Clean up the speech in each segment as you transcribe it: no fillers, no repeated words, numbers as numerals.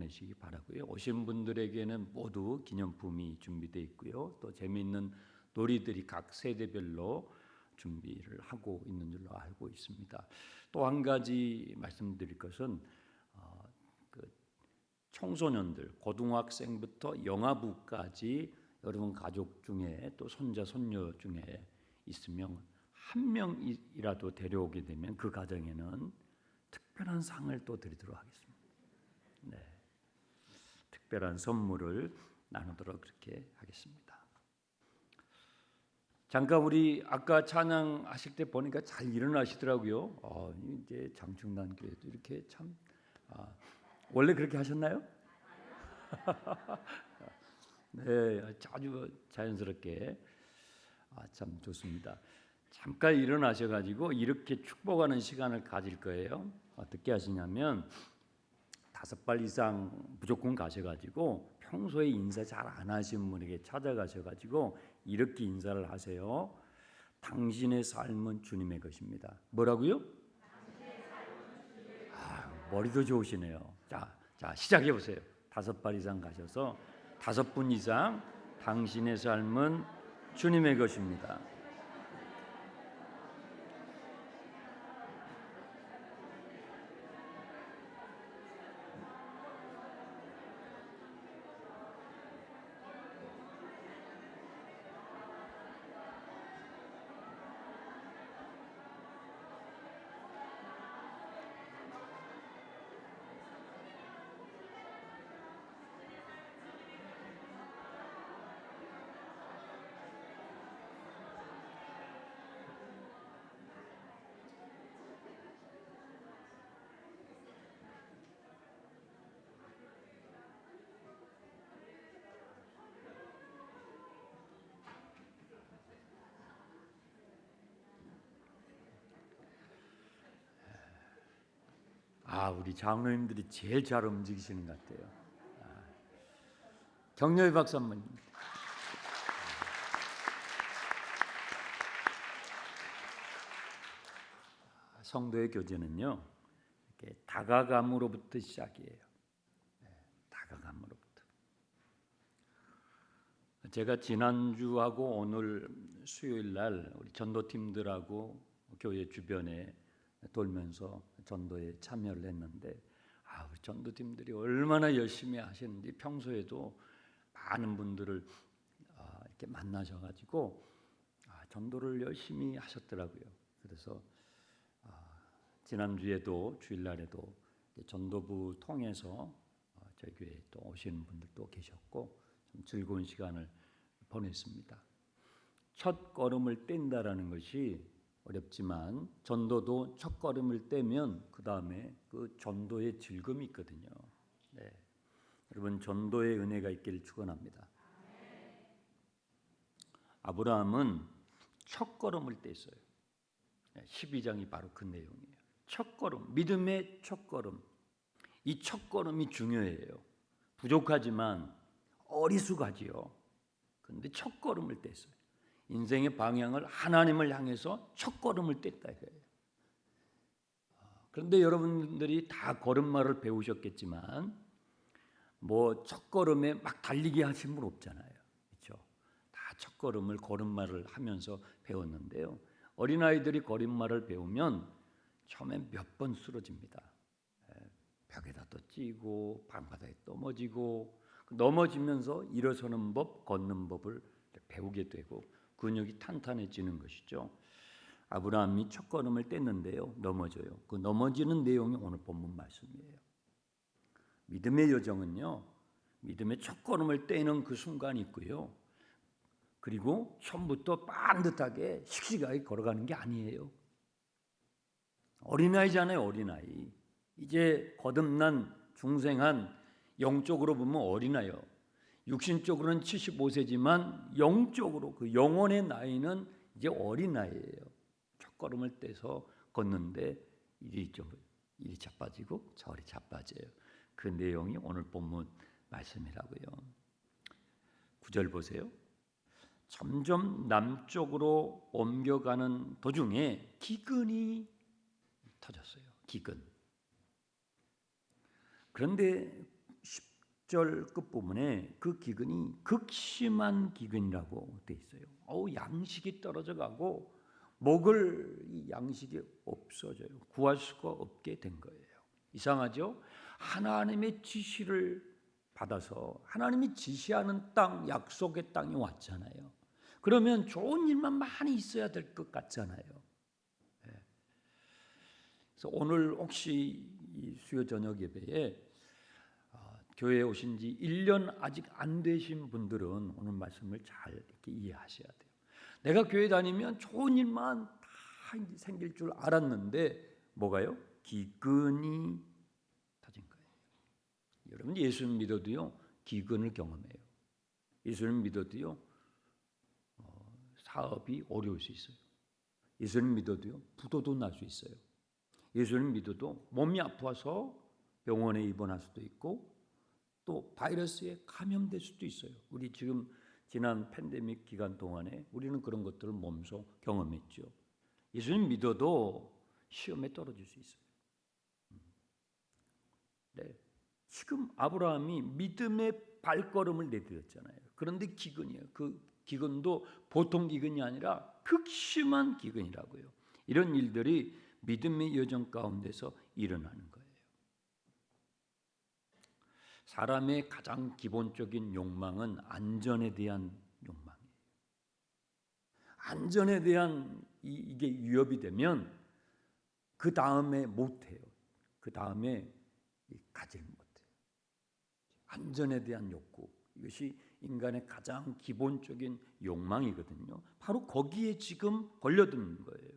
보내시기 바라고요. 오신 분들에게는 모두 기념품이 준비되어 있고요. 또 재미있는 놀이들이 각 세대별로 준비를 하고 있는 줄로 알고 있습니다. 또 한 가지 말씀드릴 것은 그 청소년들, 고등학생부터 영아부까지 여러분 가족 중에 또 손자 손녀 중에 있으면 한 명이라도 데려오게 되면 그 가정에는 특별한 상을 또 드리도록 하겠습니다. 네, 특별한 선물을 나누도록 그렇게 하겠습니다. 잠깐 우리 아까 찬양하실 때 보니까 잘 일어나시더라고요. 이제 장충단 교회도 이렇게 참 원래 그렇게 하셨나요? 네, 아주 자연스럽게 참 좋습니다. 잠깐 일어나셔가지고 이렇게 축복하는 시간을 가질 거예요. 어떻게 하시냐면 5발 이상 무조건 가셔가지고 평소에 인사 잘 안 하시는 분에게 찾아가셔가지고 이렇게 인사를 하세요. 당신의 삶은 주님의 것입니다. 뭐라고요? 머리도 좋으시네요. 자 시작해 보세요. 5발 이상 가셔서 5분 이상 당신의 삶은 주님의 것입니다. 우리 장로님들이 제일 잘 움직이시는 것 같아요. 경렬 박사 한번. 성도의 교제는요, 이렇게 다가감으로부터 시작이에요. 다가감으로부터. 제가 지난주하고 오늘 수요일 날 우리 전도팀들하고 교회 주변에 돌면서 전도에 참여를 했는데 우리 전도팀들이 얼마나 열심히 하시는지 평소에도 많은 분들을 이렇게 만나셔가지고 전도를 열심히 하셨더라고요. 그래서 지난주에도 주일날에도 전도부 통해서 저희 교회에 또 오시는 분들도 계셨고 좀 즐거운 시간을 보냈습니다. 첫 걸음을 뗀다라는 것이 어렵지만 전도도 첫 걸음을 떼면 그 다음에 그 전도의 즐거움이 있거든요. 네. 여러분 전도의 은혜가 있기를 축원합니다. 아브라함은 첫 걸음을 뗐어요. 12장이 바로 그 내용이에요. 첫 걸음, 믿음의 첫 걸음. 이 첫 걸음이 중요해요. 부족하지만 어리숙하지요. 그런데 첫 걸음을 뗐어요. 인생의 방향을 하나님을 향해서 첫 걸음을 뗐다 이거예요. 그런데 여러분들이 다 걸음마를 배우셨겠지만 뭐 첫 걸음에 막 달리기 하신 분 없잖아요. 그렇죠? 다 첫 걸음을 걸음마를 하면서 배웠는데요. 어린아이들이 걸음마를 배우면 처음에 몇 번 쓰러집니다. 벽에다 또 찌고 방바닥에 넘어지고 넘어지면서 일어서는 법, 걷는 법을 배우게 되고 근육이 탄탄해지는 것이죠. 아브라함이 첫 걸음을 뗐는데요. 넘어져요. 그 넘어지는 내용이 오늘 본문 말씀이에요. 믿음의 여정은요. 믿음의 첫 걸음을 떼는 그 순간이 있고요. 그리고 처음부터 반듯하게 씩씩하게 걸어가는 게 아니에요. 어린아이잖아요. 어린아이. 이제 거듭난 중생한 영적으로 보면 어린아이요. 육신적으로는 75세지만 영적으로 그 영혼의 나이는 이제 어린아이예요. 첫걸음을 떼서 걷는데 이리 자빠지고 저리 자빠져요. 그 내용이 오늘 본문 말씀이라고요. 9절 보세요. 점점 남쪽으로 옮겨가는 도중에 기근이 터졌어요. 기근. 그런데 10절 끝부분에 그 기근이 극심한 기근이라고 돼 있어요. 양식이 떨어져 가고 먹을 이 양식이 없어져요. 구할 수가 없게 된 거예요. 이상하죠? 하나님의 지시를 받아서 하나님이 지시하는 땅, 약속의 땅이 왔잖아요. 그러면 좋은 일만 많이 있어야 될 것 같잖아요. 그래서 오늘 혹시 이 수요 저녁 예배에 교회에 오신 지 1년 아직 안 되신 분들은 오늘 말씀을 잘 이렇게 이해하셔야 돼요. 내가 교회 다니면 좋은 일만 다 생길 줄 알았는데 뭐가요? 기근이 터진 거예요. 여러분 예수를 믿어도요 기근을 경험해요. 예수를 믿어도요 사업이 어려울 수 있어요. 예수를 믿어도요 부도도 날 수 있어요. 예수를 믿어도 몸이 아파서 병원에 입원할 수도 있고 또 바이러스에 감염될 수도 있어요. 우리 지금 지난 팬데믹 기간 동안에 우리는 그런 것들을 몸소 경험했죠. 예수를 믿어도 시험에 떨어질 수 있어요. 네. 지금 아브라함이 믿음의 발걸음을 내딛었잖아요. 그런데 기근이에요. 그 기근도 보통 기근이 아니라 극심한 기근이라고요. 이런 일들이 믿음의 여정 가운데서 일어나는 거예요. 사람의 가장 기본적인 욕망은 안전에 대한 욕망이에요. 안전에 대한 이게 위협이 되면 그 다음에 못해요. 그 다음에 가질 못해요. 안전에 대한 욕구, 이것이 인간의 가장 기본적인 욕망이거든요. 바로 거기에 지금 걸려드는 거예요.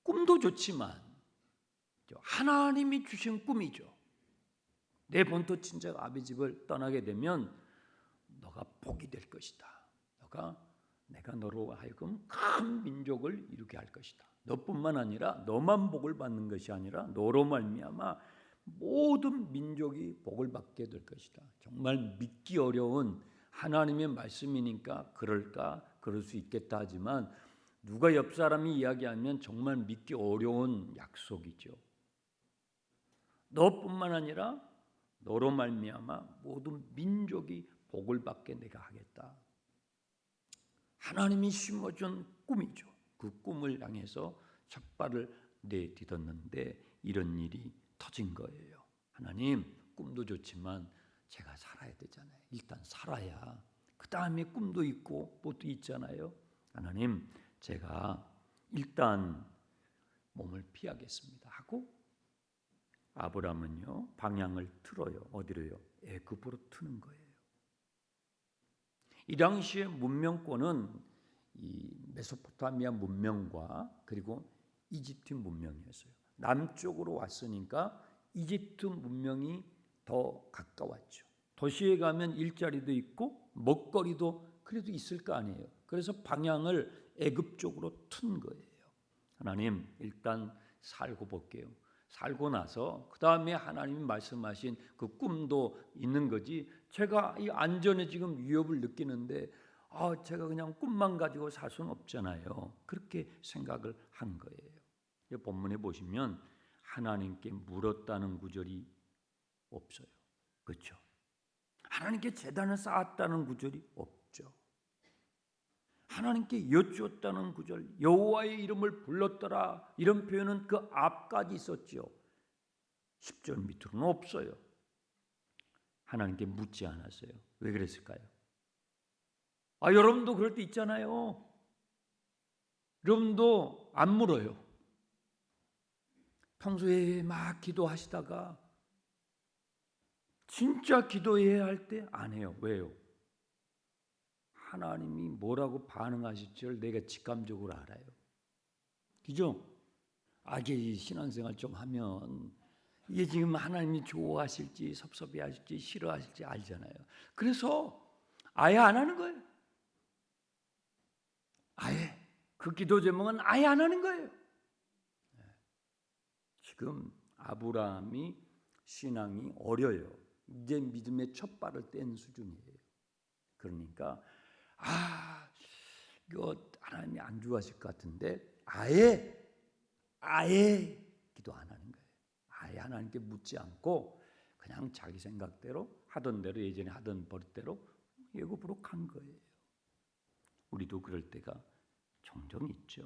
꿈도 좋지만 하나님이 주신 꿈이죠. 내 본토 친척 아비 집을 떠나게 되면 너가 복이 될 것이다. 내가 너로 하여금 큰 민족을 이루게 할 것이다. 너뿐만 아니라 너만 복을 받는 것이 아니라 너로 말미암아 모든 민족이 복을 받게 될 것이다. 정말 믿기 어려운 하나님의 말씀이니까 그럴 수 있겠다 하지만 누가 옆 사람이 이야기하면 정말 믿기 어려운 약속이죠. 너뿐만 아니라 너로 말미암아 모든 민족이 복을 받게 내가 하겠다. 하나님이 심어준 꿈이죠. 그 꿈을 향해서 첫 발을 내딛었는데 이런 일이 터진 거예요. 하나님, 꿈도 좋지만 제가 살아야 되잖아요. 일단 살아야 그 다음에 꿈도 있고 뭣도 있잖아요. 하나님, 제가 일단 몸을 피하겠습니다 하고 아브라함은요 방향을 틀어요. 어디로요? 애굽으로 트는 거예요. 이 당시의 문명권은 이 메소포타미아 문명과 그리고 이집트 문명이었어요. 남쪽으로 왔으니까 이집트 문명이 더 가까웠죠. 도시에 가면 일자리도 있고 먹거리도 그래도 있을 거 아니에요. 그래서 방향을 애굽 쪽으로 튼 거예요. 하나님, 일단 살고 볼게요. 살고 나서 그 다음에 하나님이 말씀하신 그 꿈도 있는 거지. 제가 이 안전에 지금 위협을 느끼는데 제가 그냥 꿈만 가지고 살 수는 없잖아요. 그렇게 생각을 한 거예요. 이 본문에 보시면 하나님께 물었다는 구절이 없어요. 그렇죠? 하나님께 제단을 쌓았다는 구절이 없죠. 하나님께 여쭈었다는 구절, 여호와의 이름을 불렀더라 이런 표현은 그 앞까지 있었죠. 10절 밑으로는 없어요. 하나님께 묻지 않았어요. 왜 그랬을까요? 여러분도 그럴 때 있잖아요. 여러분도 안 물어요. 평소에 막 기도하시다가 진짜 기도해야 할 때 안 해요. 왜요? 하나님이 뭐라고 반응하실지를 내가 직감적으로 알아요. 그죠? 이게 신앙생활 좀 하면 이게 지금 하나님이 좋아하실지 섭섭해하실지 싫어하실지 알잖아요. 그래서 아예 안 하는 거예요. 아예 그 기도 제목은 아예 안 하는 거예요. 지금 아브라함이 신앙이 어려요. 이제 믿음의 첫 발을 뗀 수준이에요. 그러니까 이거 하나님이 안 좋아하실 것 같은데 아예 기도 안 하는 거예요. 아예 하나님께 묻지 않고 그냥 자기 생각대로 하던 대로 예전에 하던 버릇대로 애굽으로 간 거예요. 우리도 그럴 때가 종종 있죠.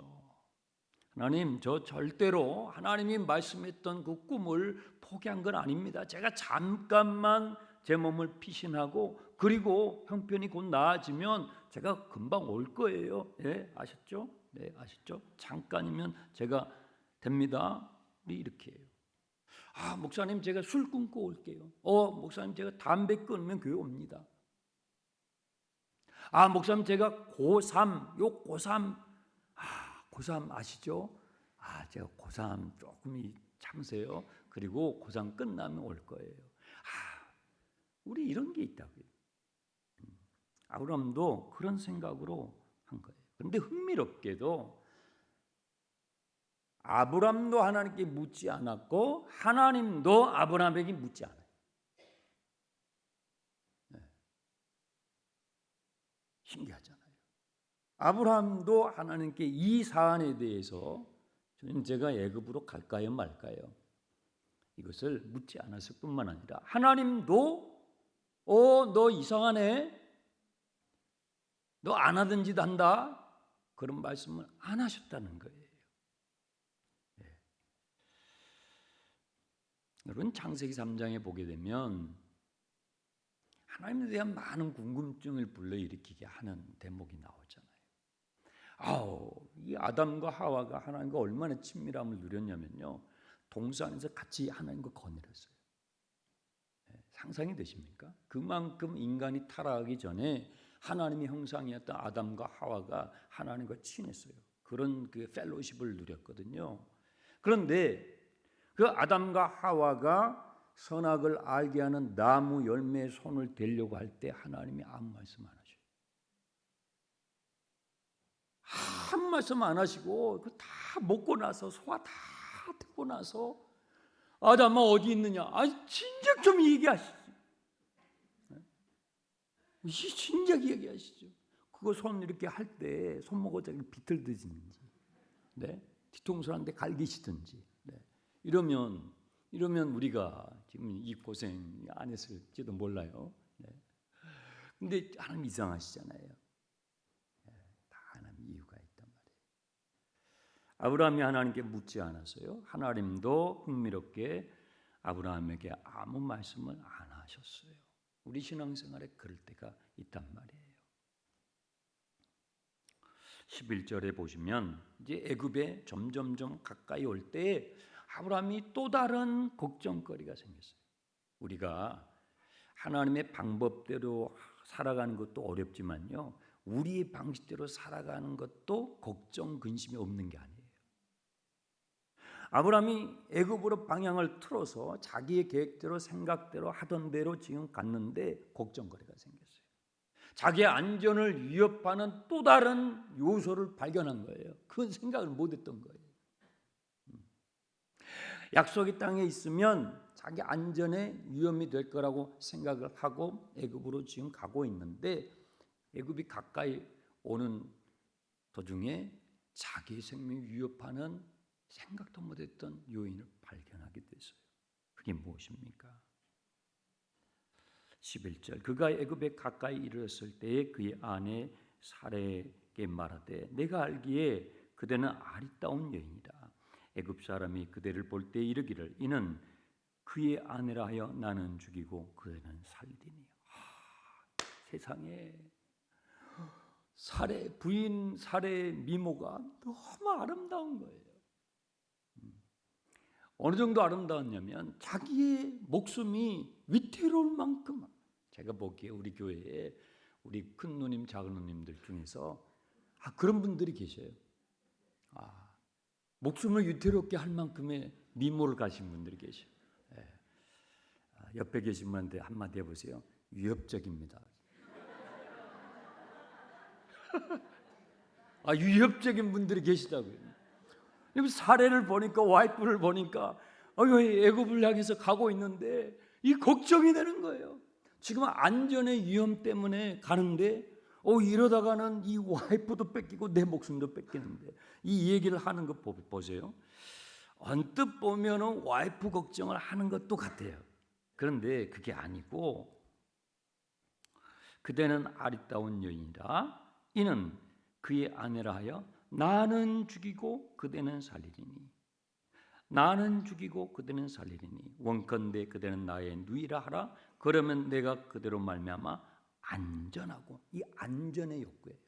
하나님, 저 절대로 하나님이 말씀했던 그 꿈을 포기한 건 아닙니다. 제가 잠깐만 제 몸을 피신하고 그리고 형편이 곧 나아지면 제가 금방 올 거예요. 예, 아셨죠? 네, 아셨죠? 잠깐이면 제가 됩니다. 우리 이렇게 해요. 목사님, 제가 술 끊고 올게요. 목사님, 제가 담배 끊으면 교회 옵니다. 목사님, 제가 고3, 고3 아시죠? 제가 고3 조금 참으세요. 그리고 고3 끝나면 올 거예요. 우리 이런 게 있다고요. 아브라함도 그런 생각으로 한 거예요. 그런데 흥미롭게도 아브라함도 하나님께 묻지 않았고 하나님도 아브라함에게 묻지 않아요. 신기하잖아요. 아브라함도 하나님께 이 사안에 대해서 주님, 제가 애굽으로 갈까요 말까요? 이것을 묻지 않았을 뿐만 아니라 하나님도 너 이상하네, 너 안 하던 짓 한다, 그런 말씀을 안 하셨다는 거예요. 여러분, 창세기 3장에 보게 되면 하나님에 대한 많은 궁금증을 불러일으키게 하는 대목이 나오잖아요. 이 아담과 하와가 하나님과 얼마나 친밀함을 누렸냐면요, 동산에서 같이 하나님과 거느렸어요. 상상이 되십니까? 그만큼 인간이 타락하기 전에 하나님의 형상이었던 아담과 하와가 하나님과 친했어요. 그런 그 펠로십을 누렸거든요. 그런데 그 아담과 하와가 선악을 알게 하는 나무 열매에 손을 대려고 할 때 하나님이 아무 말씀 안 하셔요. 한 말씀 안 하시고 그 다 먹고 나서 소화 다 듣고 나서 아담아 어디 있느냐? 진작 좀 얘기하시죠. 진작 얘기하시죠. 그거 손 이렇게 할 때 손목을 비틀듯이, 뒤통수한테 갈기시든지, 이러면 우리가 지금 이 고생 안 했을지도 몰라요. 근데 하나님 이상하시잖아요. 다 하나님 이유가 있단 말이에요. 아브라함이 하나님께 묻지 않았어요. 하나님도 흥미롭게 아브라함에게 아무 말씀을 안 하셨어요. 우리 신앙생활에 그럴 때가 있단 말이에요. 11절에 보시면 이제 애굽에 점점점 가까이 올 때 아브라함이 또 다른 걱정거리가 생겼어요. 우리가 하나님의 방법대로 살아가는 것도 어렵지만요, 우리의 방식대로 살아가는 것도 걱정, 근심이 없는 게 아니에요. 아브라함이 애굽으로 방향을 틀어서 자기의 계획대로 생각대로 하던 대로 지금 갔는데 걱정거리가 생겼어요. 자기의 안전을 위협하는 또 다른 요소를 발견한 거예요. 그건 생각을 못했던 거예요. 약속의 땅에 있으면 자기 안전에 위험이 될 거라고 생각을 하고 애굽으로 지금 가고 있는데 애굽이 가까이 오는 도중에 자기 생명을 위협하는 생각도 못했던 요인을 발견하게 됐어요. 그게 무엇입니까? 11절, 그가 애굽에 가까이 이르렀을 때에 그의 아내 사레에게 말하되 내가 알기에 그대는 아리따운 여인이라. 애굽 사람이 그대를 볼 때 이르기를 이는 그의 아내라 하여 나는 죽이고 그대는 살리니. 세상에 부인 사레의 미모가 너무 아름다운 거예요. 어느 정도 아름다웠냐면 자기의 목숨이 위태로울 만큼, 제가 보기에 우리 교회에 우리 큰 누님 작은 누님들 중에서 그런 분들이 계셔요. 목숨을 위태롭게 할 만큼의 미모를 가진 분들이 계셔요. 옆에 계신 분한테 한마디 해보세요. 위협적입니다. 위협적인 분들이 계시다고요. 사례를 보니까, 와이프를 보니까 애굽을 향해서 가고 있는데 이 걱정이 되는 거예요. 지금 안전의 위험 때문에 가는데 이러다가는 이 와이프도 뺏기고 내 목숨도 뺏기는데, 이 얘기를 하는 거 보세요. 언뜻 보면은 와이프 걱정을 하는 것도 같아요. 그런데 그게 아니고 그대는 아리따운 여인이라 이는 그의 아내라 하여 나는 죽이고 그대는 살리리니 나는 죽이고 그대는 살리리니 원컨대 그대는 나의 누이라 하라. 그러면 내가 그대로 말미암아 안전하고, 이 안전의 욕구예요.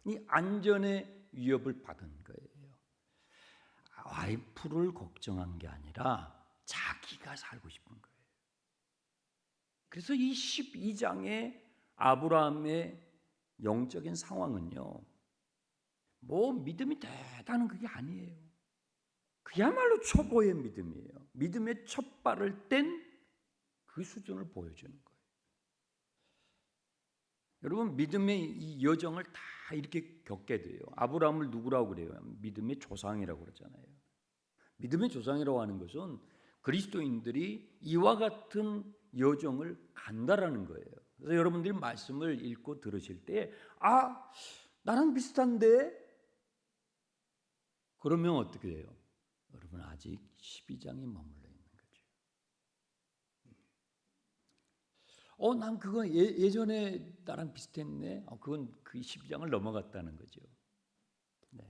이 안전의 위협을 받은 거예요. 와이프를 걱정한 게 아니라 자기가 살고 싶은 거예요. 그래서 이 12장의 아브라함의 영적인 상황은요, 뭐 믿음이 대단한 그게 아니에요. 그야말로 초보의 믿음이에요. 믿음의 첫 발을 뗀 그 수준을 보여주는 거예요. 여러분, 믿음의 이 여정을 다 이렇게 겪게 돼요. 아브라함을 누구라고 그래요? 믿음의 조상이라고 그러잖아요. 믿음의 조상이라고 하는 것은 그리스도인들이 이와 같은 여정을 간다라는 거예요. 그래서 여러분들이 말씀을 읽고 들으실 때 나랑 비슷한데? 그러면 어떻게 돼요? 여러분 아직 12장에 머물러 있는 거죠. 난 그거 예전에 나랑 비슷했네. 그건 그 12장을 넘어갔다는 거죠. 네.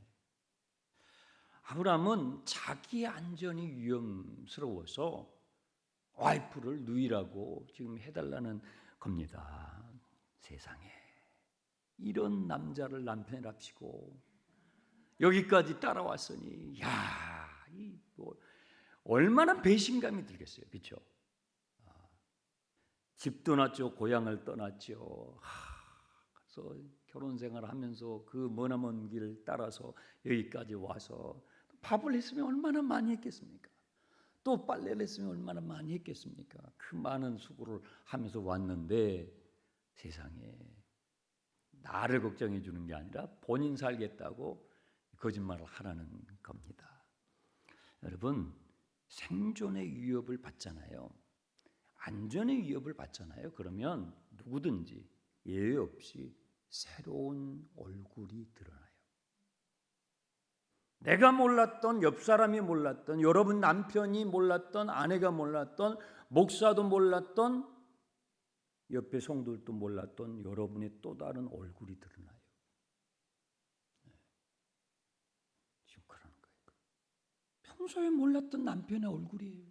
아브라함은 자기 안전이 위험스러워서 와이프를 누이라고 지금 해달라는 겁니다. 세상에 이런 남자를 남편이랍시고 여기까지 따라왔으니 얼마나 배신감이 들겠어요. 그렇죠? 집 떠났죠. 고향을 떠났죠. 그래서 결혼 생활을 하면서 그 머나먼 길을 따라서 여기까지 와서 밥을 했으면 얼마나 많이 했겠습니까? 또 빨래를 했으면 얼마나 많이 했겠습니까? 그 많은 수고를 하면서 왔는데 세상에 나를 걱정해 주는 게 아니라 본인 살겠다고 거짓말을 하라는 겁니다. 여러분, 생존의 위협을 받잖아요. 안전의 위협을 받잖아요. 그러면 누구든지 예외 없이 새로운 얼굴이 드러나요. 내가 몰랐던, 옆 사람이 몰랐던, 여러분 남편이 몰랐던, 아내가 몰랐던, 목사도 몰랐던, 옆에 성도들도 몰랐던 여러분의 또 다른 얼굴이 드러나요. 지금 그러는 거예요. 평소에 몰랐던 남편의 얼굴이에요.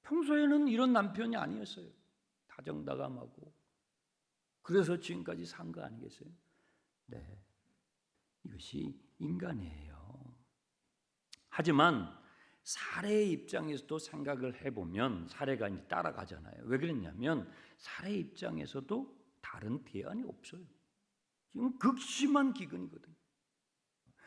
평소에는 이런 남편이 아니었어요. 다정다감하고. 그래서 지금까지 산 거 아니겠어요? 네, 이것이 인간이에요. 하지만 사례의 입장에서도 생각을 해보면 사례가 이제 따라가잖아요. 왜 그랬냐면 사례의 입장에서도 다른 대안이 없어요. 지금 극심한 기근이거든요.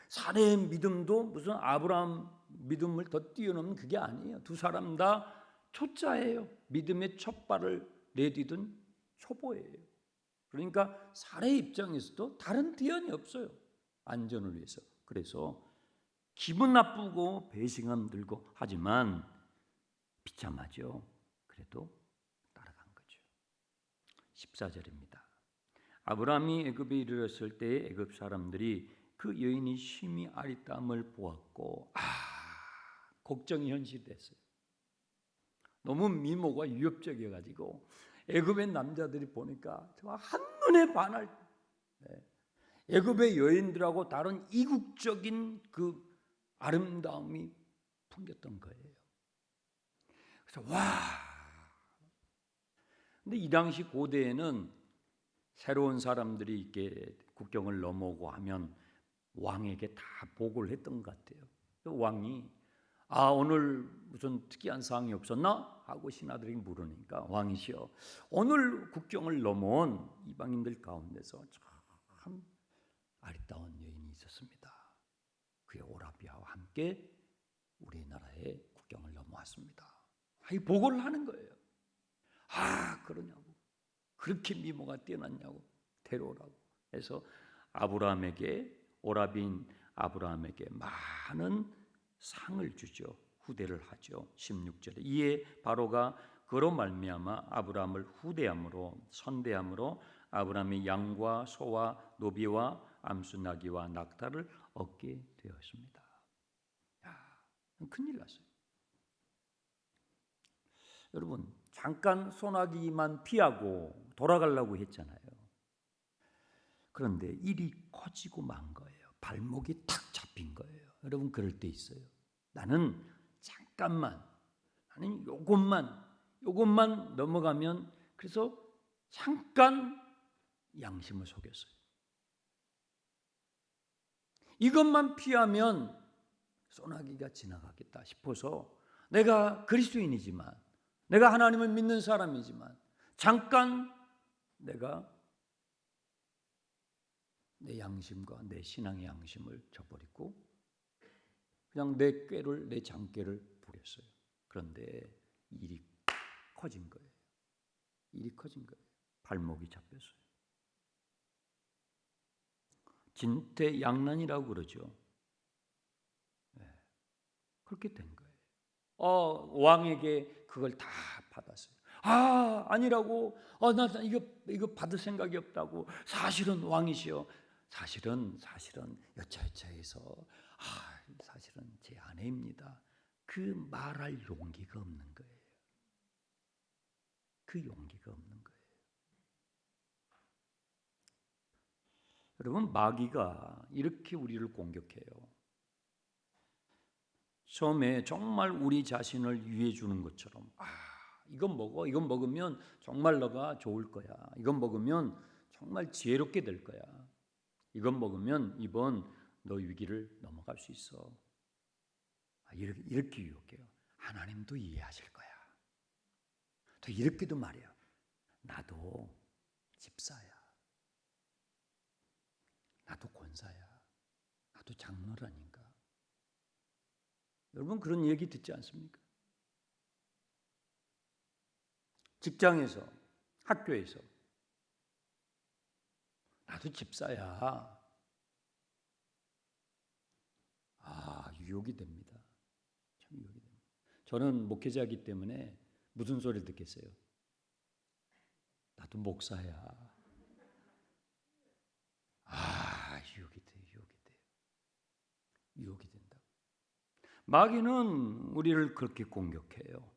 사례의 믿음도 무슨 아브라함 믿음을 더 뛰어넘는 그게 아니에요. 두 사람 다 초짜예요. 믿음의 첫 발을 내디딘 초보예요. 그러니까 사례의 입장에서도 다른 대안이 없어요. 안전을 위해서. 그래서 기분 나쁘고 배신감 들고 하지만 비참하죠. 그래도 따라간 거죠. 14절입니다. 아브라함이 애굽에 이르렀을 때 애굽 사람들이 그 여인이 심히 아리따움을 보았고 걱정이 현실됐어요. 너무 미모가 위협적이어가지고 애굽의 남자들이 보니까 정말 한눈에 반할. 애굽의 여인들하고 다른 이국적인 그 아름다움이 풍겼던 거예요. 그래서 근데 이 당시 고대에는 새로운 사람들이 이렇게 국경을 넘어오고 하면 왕에게 다 보고를 했던 것 같아요. 왕이 오늘 무슨 특이한 사항이 없었나? 하고 신하들이 물으니까 왕이시여, 오늘 국경을 넘어온 이방인들 가운데서 참 아리따운 여인이 있었습니다. 그의 오라비아와 함께 우리나라의 국경을 넘어왔습니다. 이 보고를 하는 거예요. 그러냐고. 그렇게 미모가 뛰어났냐고. 데려오라고 해서 아브라함에게, 오라비인 아브라함에게 많은 상을 주죠. 후대를 하죠. 16절에 이에 바로가 그로 말미암아 아브라함을 후대함으로 선대함으로 아브라함이 양과 소와 노비와 암수 나귀와 낙타를 얻게 되었습니다. 큰일 났어요. 여러분 잠깐 소나기만 피하고 돌아가려고 했잖아요. 그런데 일이 커지고 만 거예요. 발목이 탁 잡힌 거예요. 여러분 그럴 때 있어요. 나는 잠깐만, 나는 요것만 넘어가면, 그래서 잠깐 양심을 속였어요. 이것만 피하면 소나기가 지나가겠다 싶어서 내가 그리스도인이지만, 내가 하나님을 믿는 사람이지만 잠깐 내가 내 양심과 내 신앙의 양심을 저버리고 그냥 내 꾀를, 내 장꾀를 부렸어요. 그런데 일이 커진 거예요. 일이 커진 거예요. 발목이 잡혔어요. 진퇴양난이라고 그러죠. 네. 그렇게 된 거예요. 왕에게 그걸 다 받았어요. 아니라고. 나 이거 받을 생각이 없다고. 사실은 왕이시여. 사실은 여차여차해서 사실은 제 아내입니다. 그 말할 용기가 없는 거예요. 그 용기가 없는 거예요. 여러분 마귀가 이렇게 우리를 공격해요. 처음에 정말 우리 자신을 유해 주는 것처럼 이건 먹어. 이건 먹으면 정말 너가 좋을 거야. 이건 먹으면 정말 지혜롭게 될 거야. 이건 먹으면 이번 너 위기를 넘어갈 수 있어. 이렇게 유혹해요. 하나님도 이해하실 거야. 또 이렇게도 말해요. 나도 집사야. 나도 권사야. 나도 장로라니까. 여러분 그런 얘기 듣지 않습니까? 직장에서, 학교에서 나도 집사야. 유혹이 됩니다. 참 유혹이 됩니다. 저는 목회자이기 때문에 무슨 소리를 듣겠어요? 나도 목사야. 유혹이 된다. 마귀는 우리를 그렇게 공격해요.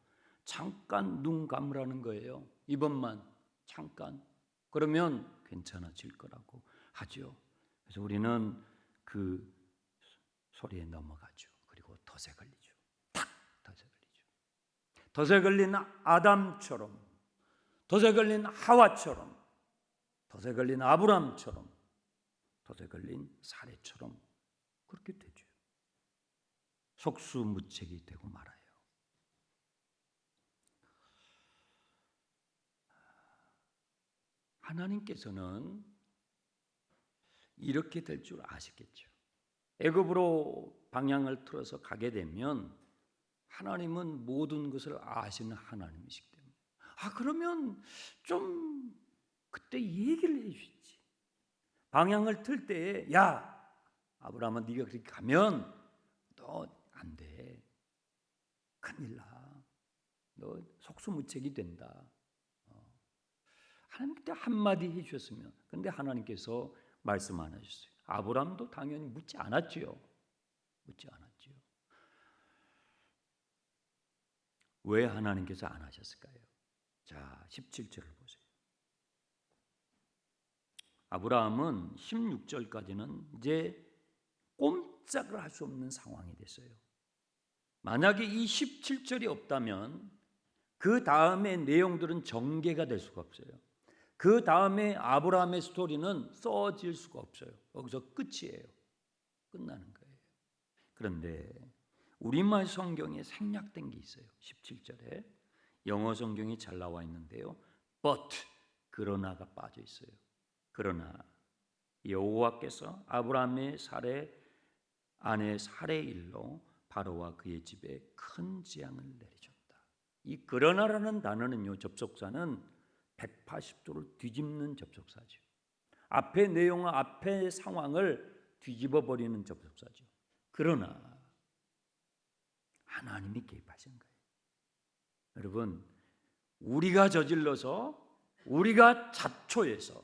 잠깐 눈 감으라는 거예요. 이번만 잠깐. 그러면 괜찮아질 거라고 하죠. 그래서 우리는 그 소리에 넘어가죠. 그리고 덫에 걸리죠. 탁! 덫에 걸리죠. 덫에 걸린 아담처럼, 덫에 걸린 하와처럼, 덫에 걸린 아브람처럼, 덫에 걸린 사례처럼 그렇게 되죠. 속수무책이 되고 말아요. 하나님께서는 이렇게 될 줄 아시겠죠. 애굽으로 방향을 틀어서 가게 되면 하나님은 모든 것을 아시는 하나님이시기 때문에 그러면 좀 그때 얘기를 해주시지. 방향을 틀 때 야 아브라함아 네가 그렇게 가면 너 안 돼. 큰일 나. 너 속수무책이 된다. 하나님 그때 한마디 해주셨으면. 근데 하나님께서 말씀 안 하셨어요. 아브라함도 당연히 묻지 않았지요. 왜 하나님께서 안 하셨을까요? 자, 17절을 보세요. 아브라함은 16절까지는 이제 꼼짝을 할 수 없는 상황이 됐어요. 만약에 이 17절이 없다면 그 다음의 내용들은 전개가 될 수가 없어요. 그 다음에 아브라함의 스토리는 써질 수가 없어요. 여기서 끝이에요. 끝나는 거예요. 그런데 우리말 성경에 생략된 게 있어요. 17절에 영어 성경이 잘 나와 있는데요. But 그러나가 빠져 있어요. 그러나 여호와께서 아브라함의 아내 사레의 일로 바로와 그의 집에 큰 재앙을 내리셨다. 이 그러나라는 단어는요, 접속사는 180도를 뒤집는 접속사죠. 앞의 내용과 앞의 상황을 뒤집어 버리는 접속사죠. 그러나 하나님이 개입하신 거예요. 여러분, 우리가 저질러서, 우리가 자초해서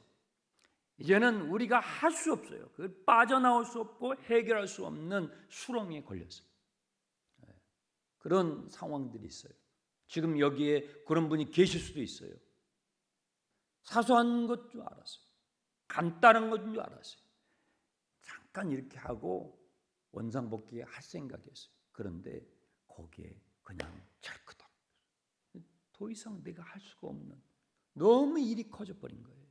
이제는 우리가 할 수 없어요. 그걸 빠져나올 수 없고 해결할 수 없는 수렁에 걸렸어요. 그런 상황들이 있어요. 지금 여기에 그런 분이 계실 수도 있어요. 사소한 것 줄 알았어요. 간단한 것인 줄 알았어요. 잠깐 이렇게 하고 원상복귀 할 생각이었어요. 그런데 거기에 그냥 철크덕. 더 이상 내가 할 수가 없는, 너무 일이 커져버린 거예요.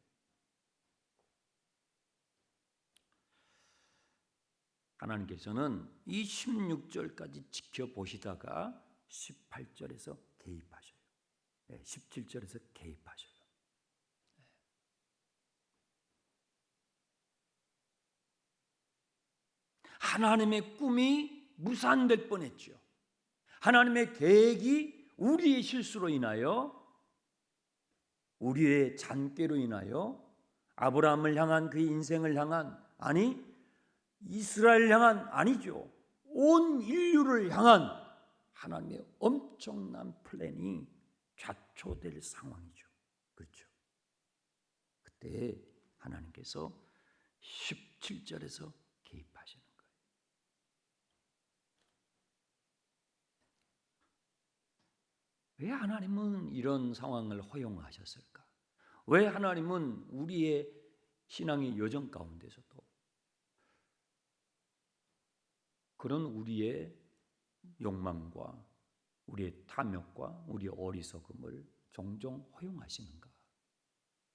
하나님께서는 이 16절까지 지켜보시다가 18절에서 개입하셔요. 17절에서 개입하셔요. 하나님의 꿈이 무산될 뻔했죠. 하나님의 계획이 우리의 실수로 인하여, 우리의 잔꾀로 인하여 아브라함을 향한 그의 인생을 향한, 아니 이스라엘 향한, 아니죠, 온 인류를 향한 하나님의 엄청난 플랜이 좌초될 상황이죠. 그렇죠. 그때 하나님께서 17절에서 개입하시는 거예요. 왜 하나님은 이런 상황을 허용하셨을까? 왜 하나님은 우리의 신앙의 여정 가운데서도 그런 우리의 욕망과 우리의 탐욕과 우리의 어리석음을 종종 허용하시는가?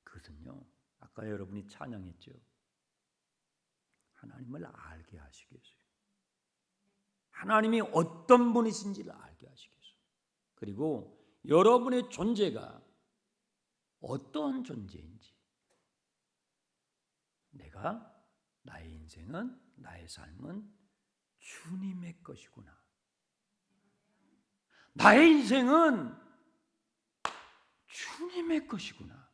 그것은요, 아까 여러분이 찬양했죠. 하나님을 알게 하시기 위해서요. 하나님이 어떤 분이신지를 알게 하시기 위해서. 그리고 여러분의 존재가 어떤 존재인지, 나의 인생은, 나의 삶은 주님의 것이구나. 나의 인생은 주님의 것이구나.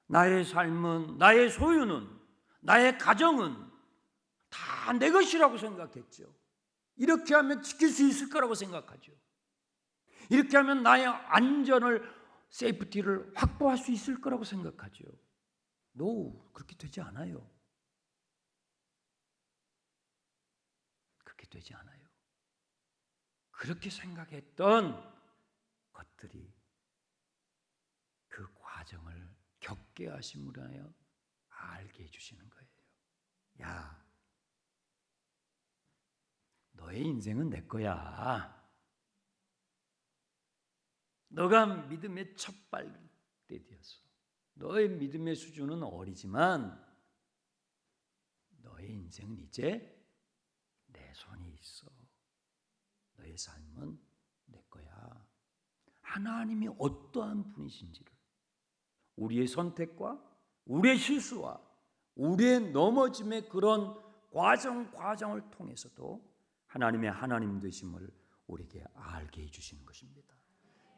나의 삶은, 나의 소유는, 나의 가정은 다 내 것이라고 생각했죠. 이렇게 하면 지킬 수 있을 거라고 생각하죠. 이렇게 하면 나의 안전을, 세이프티를 확보할 수 있을 거라고 생각하죠. 그렇게 되지 않아요. 그렇게 되지 않아요. 그렇게 생각했던 것들이 그 과정을 겪게 하심으로 하여 알게 해주시는 거예요. 야, 너의 인생은 내 거야. 너가 믿음의 첫발 떼되었어. 너의 믿음의 수준은 어리지만 너의 인생은 이제 내 손에 있어. 너의 삶은 내 거야. 하나님이 어떠한 분이신지를, 우리의 선택과 우리의 실수와 우리의 넘어짐의 그런 과정을 통해서도 하나님의 하나님 되심을 우리에게 알게 해주시는 것입니다.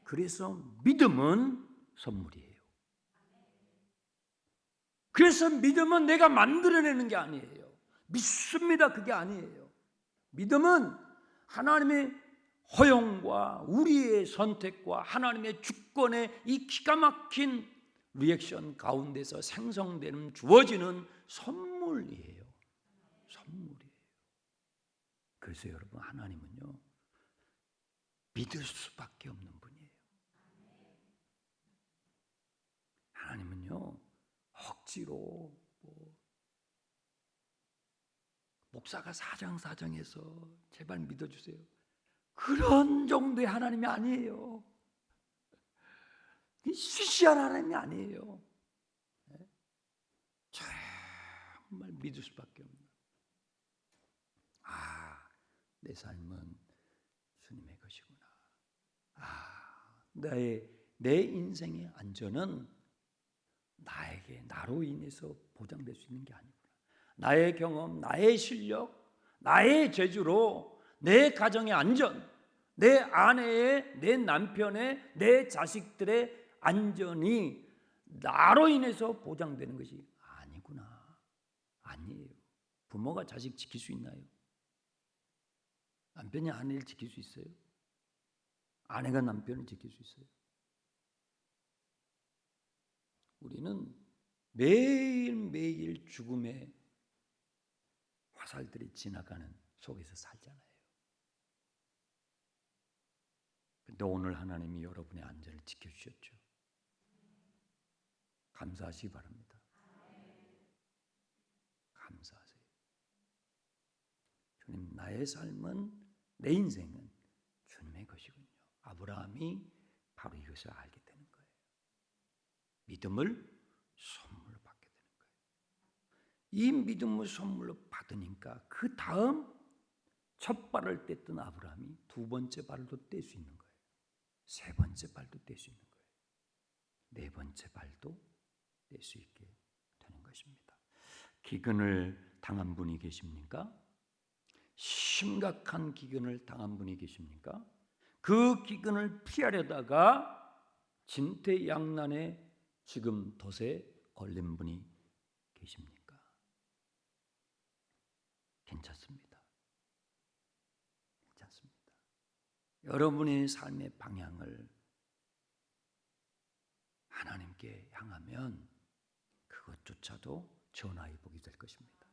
그래서 믿음은 선물이에요. 그래서 믿음은 내가 만들어내는 게 아니에요. 믿습니다, 그게 아니에요. 믿음은 하나님의 허용과 우리의 선택과 하나님의 주권의 이 기가 막힌 리액션 가운데서 생성되는, 주어지는 선물이에요. 선물이에요. 그래서 여러분, 하나님은요, 믿을 수밖에 없는 분이에요. 하나님은요, 억지로 목사가 사정해서 제발 믿어주세요, 그런 정도의 하나님이 아니에요. 시시한 하나님이 아니에요. 정말 믿을 수밖에 없는. 내 삶은 주님의 것이구나. 내 인생의 안전은 나로 인해서 보장될 수 있는 게 아니구나. 나의 경험, 나의 실력, 나의 재주로 내 가정의 안전, 내 아내의, 내 남편의, 내 자식들의 안전이 나로 인해서 보장되는 것이 아니구나. 아니에요. 부모가 자식 지킬 수 있나요? 남편이 아내를 지킬 수 있어요? 아내가 남편을 지킬 수 있어요? 우리는 매일매일 죽음의 화살들이 지나가는 속에서 살잖아요. 근데 오늘 하나님이 여러분의 안전을 지켜주셨죠. 감사하시기 바랍니다. 감사하세요. 주님, 나의 삶은, 내 인생은 주님의 것이군요. 아브라함이 바로 이것을 알게 되는 거예요. 믿음을 선물로 받게 되는 거예요. 이 믿음을 선물로 받으니까 그 다음 첫 발을 뗐던 아브라함이 두 번째 발도 뗄 수 있는 거예요. 세 번째 발도 뗄 수 있는 거예요. 네 번째 발도 뗄 수 있게 되는 것입니다. 기근을 당한 분이 계십니까? 심각한 기근을 당한 분이 계십니까? 그 기근을 피하려다가 진퇴양난에 지금 덫에 걸린 분이 계십니까? 괜찮습니다. 괜찮습니다. 여러분의 삶의 방향을 하나님께 향하면 그것조차도 전화의 복이 될 것입니다.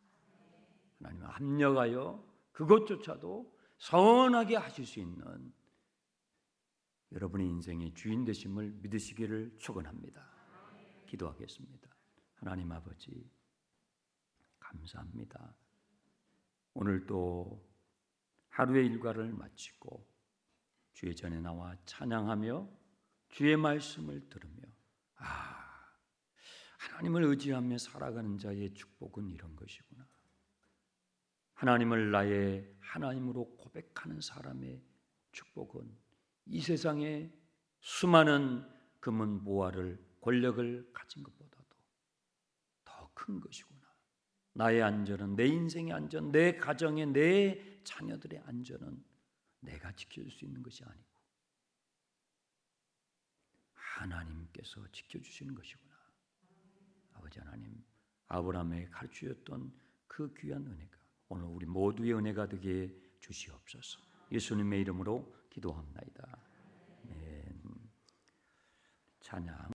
하나님을 합력하여 그것조차도 선하게 하실 수 있는 여러분의 인생의 주인 되심을 믿으시기를 축원합니다. 기도하겠습니다. 하나님 아버지, 감사합니다. 오늘 또 하루의 일과를 마치고 주의 전에 나와 찬양하며 주의 말씀을 들으며 하나님을 의지하며 살아가는 자의 축복은 이런 것이구나. 하나님을 나의 하나님으로 고백하는 사람의 축복은 이 세상에 수많은 금은 보화를 권력을 가진 것보다도 더 큰 것이구나. 나의 안전은, 내 인생의 안전, 내 가정의, 내 자녀들의 안전은 내가 지켜줄 수 있는 것이 아니고 하나님께서 지켜주시는 것이구나. 아버지 하나님, 아브라함에게 가르치셨던 그 귀한 은혜가 오늘 우리 모두의 은혜가 되게 주시옵소서. 예수님의 이름으로 기도합나이다. 찬양.